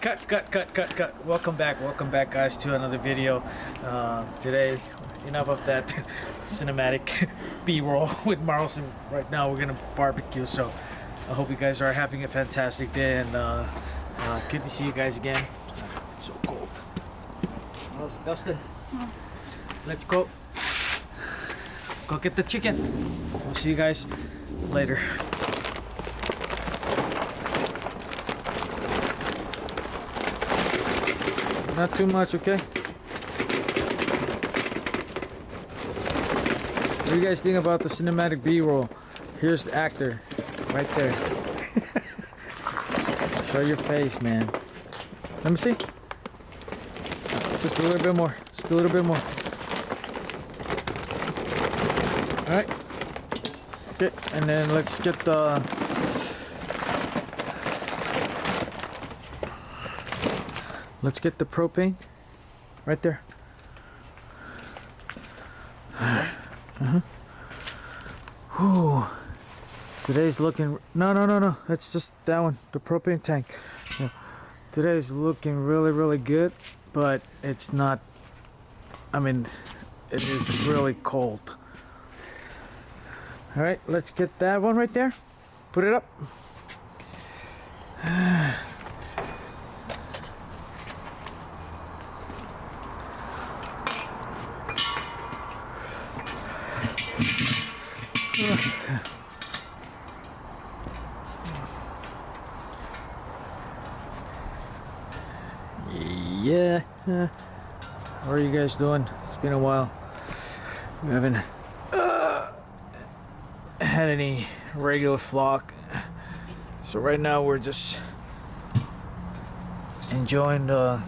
Cut. Welcome back guys to another video. Today, enough of that cinematic B-roll with Marlson. Right now we're gonna barbecue, so I hope you guys are having a fantastic day, and good to see you guys again. It's so cold. Dustin, let's go get the chicken. We'll see you guys later. Not too much, okay? What do you guys think about the cinematic B-roll? Here's the actor, right there. Show your face, man. Let me see. Just a little bit more. Just a little bit more. All right. Okay, and then let's get the. Let's get the propane right there. Whew. Today's looking no. That's just that one, the propane tank. Yeah. Today's looking really good, but it's not. I mean, it is really cold. All right, let's get that one right there. Put it up. Yeah. How are you guys doing? It's been a while. We haven't had any regular vlog, so right now we're just enjoying the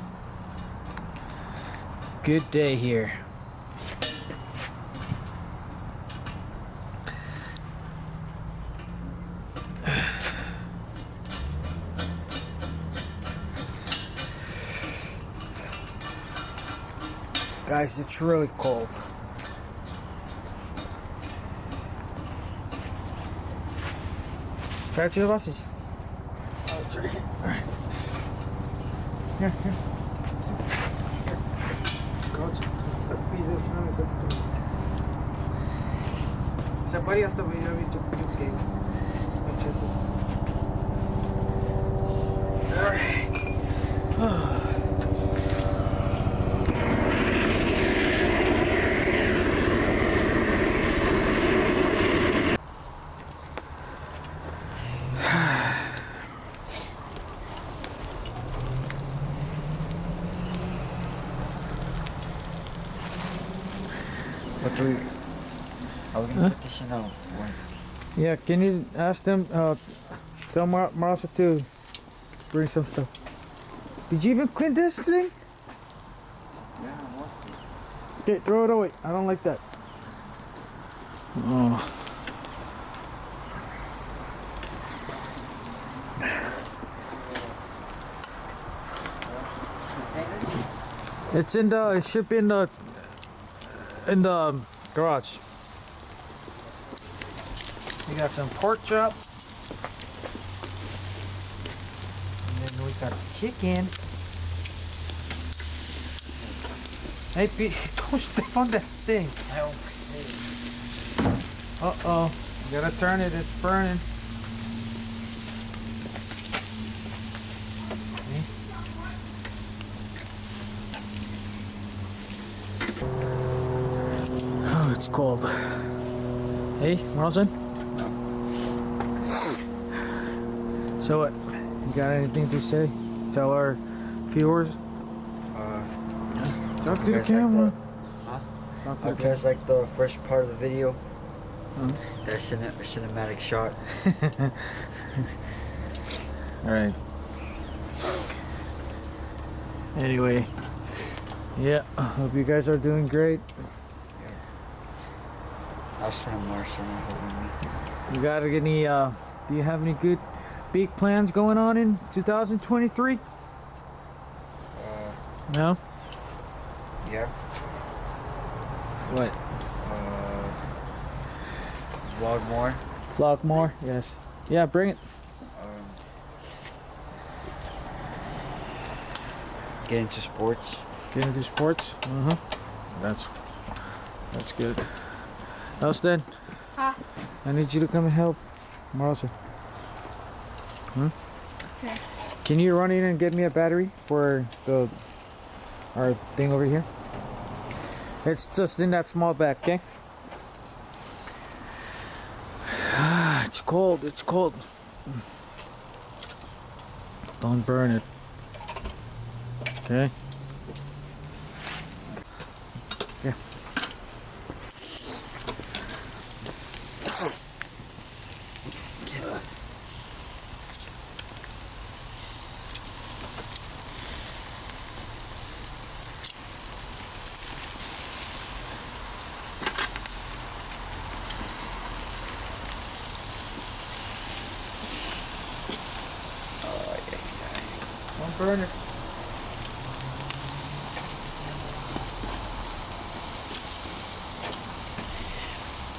good day here. Guys, it's really cold. Try to the buses. Oh, it's right here. All right. Here. Coach, all right. Are we gonna put this in a one? Yeah, can you ask them, tell Marissa to bring some stuff. Did you even clean this thing? Yeah, what? Okay, throw it away. I don't like that. Oh. It's in the, it should be in the garage. We got some pork chop. And then we got chicken. Hey, don't step on that thing. Uh-oh. You gotta turn it, it's burning. Oh, it's cold. Hey, Marlson? So what? You got anything to say? Tell our viewers? Talk to the camera. I guess like the first part of the video. That cinematic shot. Alright. Anyway. Yeah, I hope you guys are doing great. I'll spend more holding me. You got any, do you have any good big plans going on in 2023? No? Yeah. What? Vlog more. Vlog more? Yes. Yeah, bring it. Get into sports. Get into sports? That's good. Elston, Huh? I need you to come and help Marlson. Okay. Can you run in and get me a battery for our thing over here? It's just in that small bag, okay? It's cold, it's cold. Don't burn it. Okay? Yeah. Don't burn it.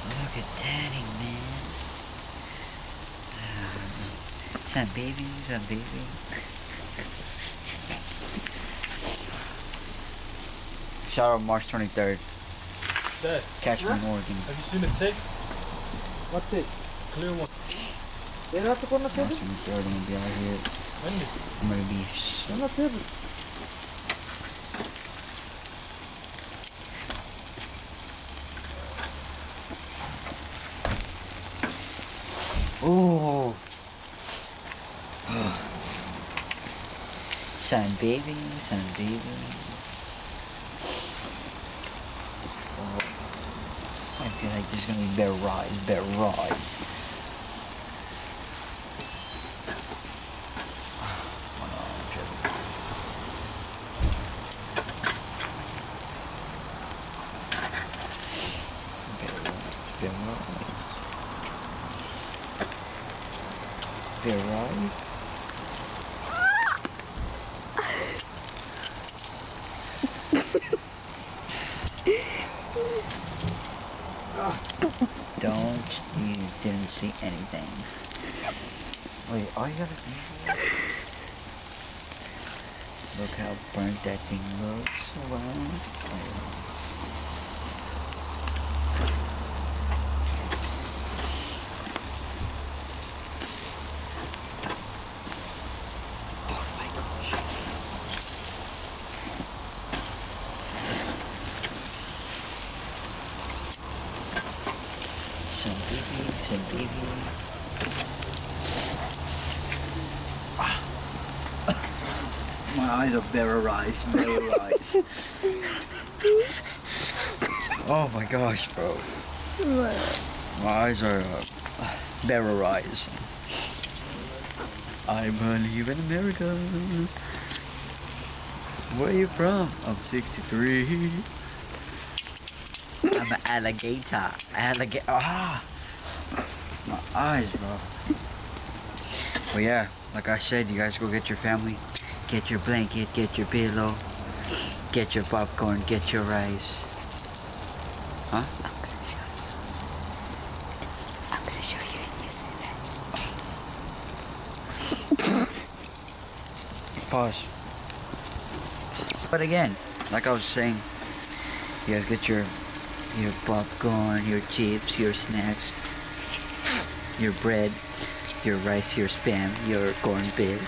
Look at Daddy, man. Some baby, some baby. Shout out March 23rd. Dad, Catch me in Oregon. have you seen the tape? What tape? Clear one. Where are you March 23rd, I'm gonna be out here. I'm gonna be so... not table. Oh. Sun baby, sun baby. Oh. I feel like there's gonna be better rides, better rides. Better ride. Don't, you didn't see anything. Wait, all you gotta do. Look how burnt that thing looks. Wow. Some baby. My eyes are very eyes, very eyes. Oh my gosh, bro. My eyes are very eyes. I believe in America. Where are you from? I'm 63. I'm an alligator. Alligator. Ah! My eyes, bro. Well, yeah, like I said, you guys go get your family. Get your blanket, get your pillow. Get your popcorn, get your rice. Huh? I'm gonna show you and you see that. Pause. But again, like I was saying, you guys get your popcorn, your chips, your snacks, your bread, your rice, your spam, your corned beef,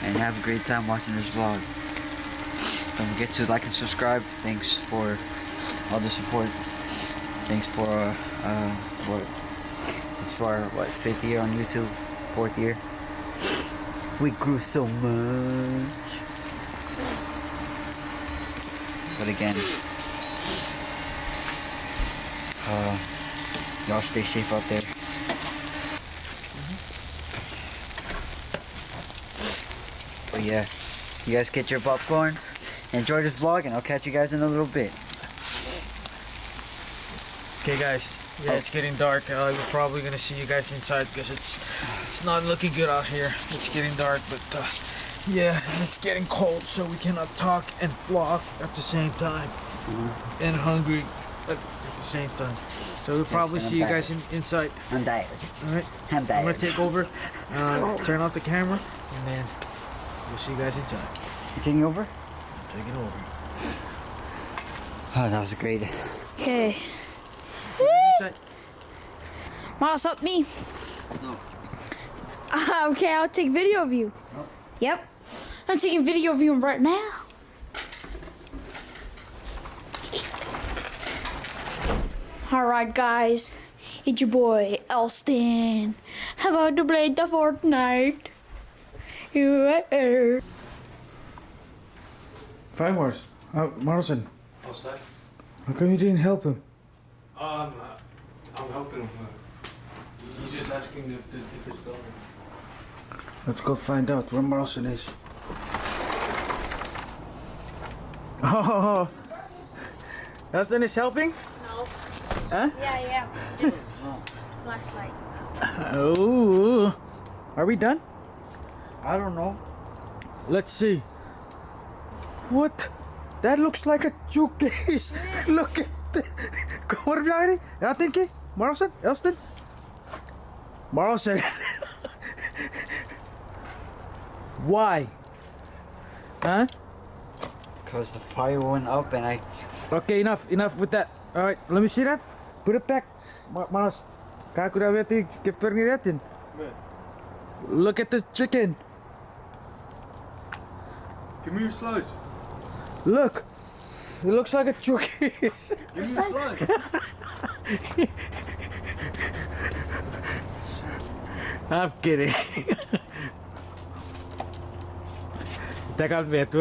and have a great time watching this vlog. Don't forget to like and subscribe. Thanks for all the support. Thanks for it's for what, 5th year on YouTube, 4th year. We grew so much. But again, y'all stay safe out there. But yeah, you guys get your popcorn, enjoy this vlog, and I'll catch you guys in a little bit. Okay guys, yeah, it's getting dark. We're probably gonna see you guys inside because it's not looking good out here. It's getting dark, but yeah, and it's getting cold, so we cannot talk and vlog at the same time, and hungry at the same time. So we'll probably see you guys inside. I'm tired. All right, I'm tired. I'm gonna take over, turn off the camera, and then we'll see you guys inside. You taking over? Taking over. Oh, that was great. Okay. Inside. Miles, help me. No. Okay, I'll take video of you. No. Yep. I'm taking video of you right now. Alright, guys. It's your boy, Elston. How about to play the Fortnite? Yeah. Fine, Morris. Morrison, What's that? how come you didn't help him? I'm helping him. He's just asking if this is going. Let's go find out where Morrison is. Oh, Elston is helping? No. Huh? Yeah. Just flashlight. Oh, are we done? I don't know. Let's see. What? That looks like a Chuukese. Look at that. What are you writing? I think it. Morrison? Elston? Morrison. Why? Huh? Because the fire went up and I... Okay, enough with that. All right, let me see that. Put it back. Malas. Kaya ko na natin kiperni natin. Look at the chicken. Give me your slice. Look. It looks like a Chuukese. Give me your slice. I'm kidding. Teka vet,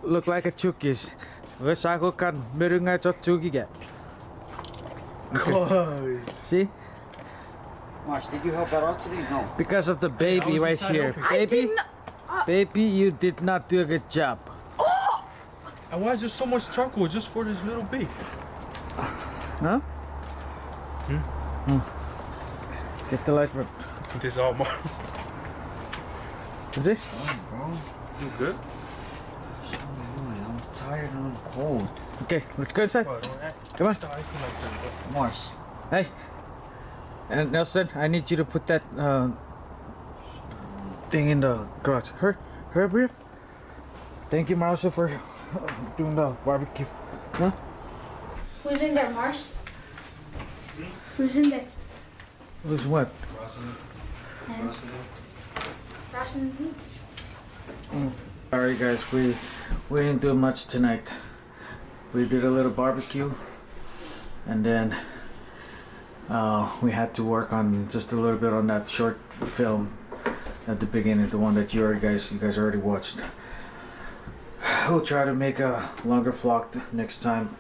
look like a Chuukese. Wes aku kan merungai cot Chuukese. See? Mars, did you help out today? No. Because of the baby was right inside here. open. Baby, baby, you did not do a good job. And why is there so much charcoal just for this little bee? Huh? Get the light from. This is all more. Is it? Bro, You good? I'm tired and I'm cold. Okay, let's go inside. Come on. Mars, Hey. And Elston, I need you to put that thing in the garage. Hurry up here. Thank you, Marissa, for doing the barbecue. Huh? Who's in there, Mars? Who's in there? Who's what? Russian meats. Alright guys, we didn't do much tonight. We did a little barbecue and then we had to work on just a little bit on that short film at the beginning, the one that you guys already watched. We'll try to make a longer vlog next time.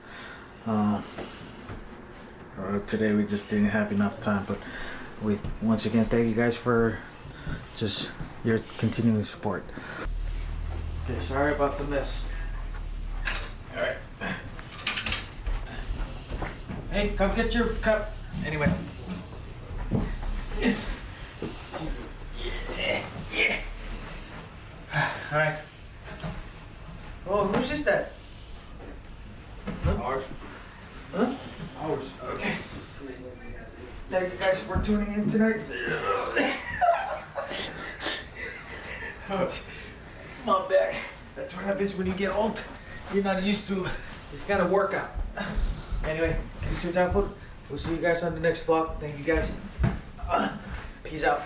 Today we just didn't have enough time, but we once again thank you guys for just your continuing support. Okay, sorry about the mess. Alright. Hey, come get your cup. Anyway. Yeah. Alright. Oh, whose is that? Ours. Huh? Ours. Okay. Thank you guys for tuning in tonight. My back. That's what happens when you get old. You're not used to this kind of workout. Anyway, we'll see you guys on the next vlog. Thank you guys. Peace out.